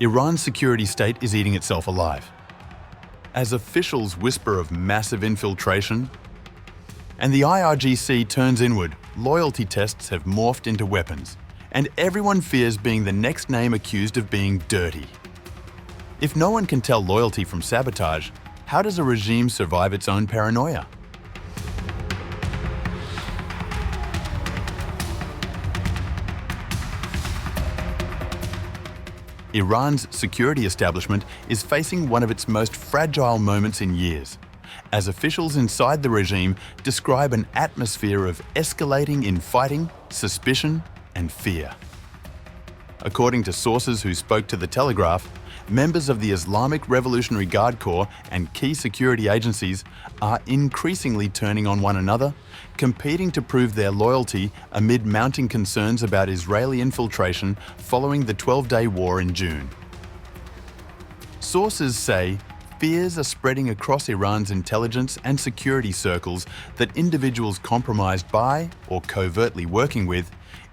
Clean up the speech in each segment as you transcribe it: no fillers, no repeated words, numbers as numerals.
Iran's security state is eating itself alive. As officials whisper of massive infiltration, and the IRGC turns inward, loyalty tests have morphed into weapons, and everyone fears being the next name accused of being dirty. If no one can tell loyalty from sabotage, how does a regime survive its own paranoia? Iran's security establishment is facing one of its most fragile moments in years, as officials inside the regime describe an atmosphere of escalating infighting, suspicion, and fear. According to sources who spoke to The Telegraph, members of the Islamic Revolutionary Guard Corps and key security agencies are increasingly turning on one another, competing to prove their loyalty amid mounting concerns about Israeli infiltration following the 12-day war in June. Sources say fears are spreading across Iran's intelligence and security circles that individuals compromised by, or covertly working with,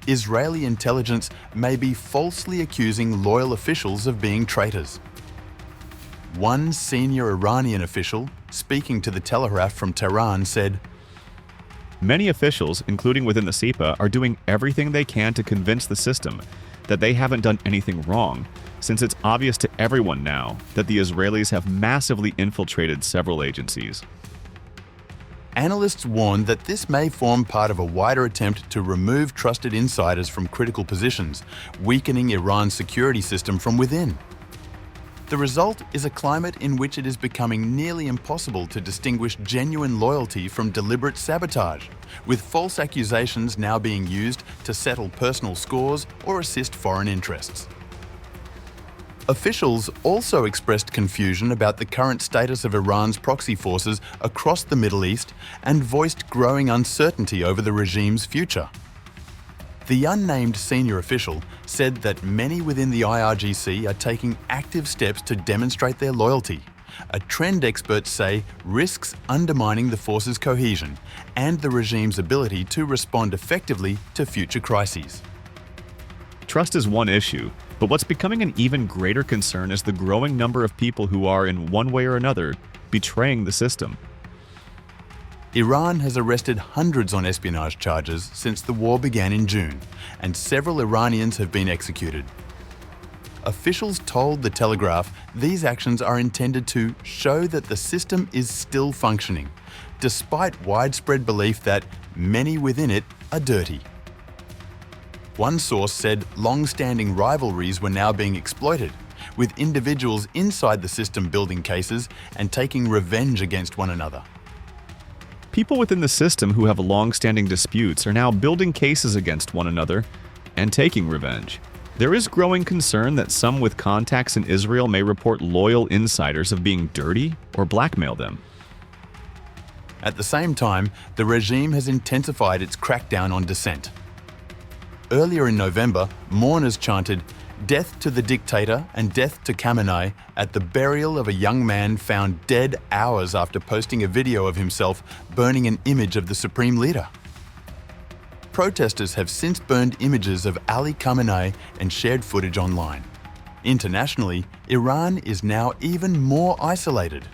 Israeli intelligence may be falsely accusing loyal officials of being traitors. One senior Iranian official, speaking to The Telegraph from Tehran, said, "Many officials, including within the SEPA, are doing everything they can to convince the system that they haven't done anything wrong, since it's obvious to everyone now that the Israelis have massively infiltrated several agencies." Analysts warn that this may form part of a wider attempt to remove trusted insiders from critical positions, weakening Iran's security system from within. The result is a climate in which it is becoming nearly impossible to distinguish genuine loyalty from deliberate sabotage, with false accusations now being used to settle personal scores or assist foreign interests. Officials also expressed confusion about the current status of Iran's proxy forces across the Middle East and voiced growing uncertainty over the regime's future. The unnamed senior official said that many within the IRGC are taking active steps to demonstrate their loyalty, a trend experts say risks undermining the force's cohesion and the regime's ability to respond effectively to future crises. Trust is one issue, but what's becoming an even greater concern is the growing number of people who are, in one way or another, betraying the system. Iran has arrested hundreds on espionage charges since the war began in June, and several Iranians have been executed. Officials told The Telegraph these actions are intended to show that the system is still functioning, despite widespread belief that many within it are dirty. One source said long-standing rivalries were now being exploited, with individuals inside the system building cases and taking revenge against one another. People within the system who have long-standing disputes are now building cases against one another and taking revenge. There is growing concern that some with contacts in Israel may report loyal insiders of being dirty or blackmail them. At the same time, the regime has intensified its crackdown on dissent. Earlier in November, mourners chanted, "Death to the dictator and death to Khamenei" at the burial of a young man found dead hours after posting a video of himself burning an image of the supreme leader. Protesters have since burned images of Ali Khamenei and shared footage online. Internationally, Iran is now even more isolated.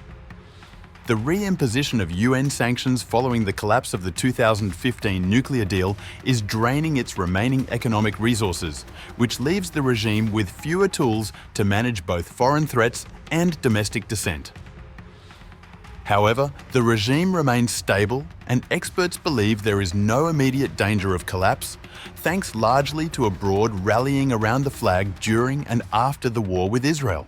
The re-imposition of UN sanctions following the collapse of the 2015 nuclear deal is draining its remaining economic resources, which leaves the regime with fewer tools to manage both foreign threats and domestic dissent. However, the regime remains stable, and experts believe there is no immediate danger of collapse, thanks largely to a broad rallying around the flag during and after the war with Israel.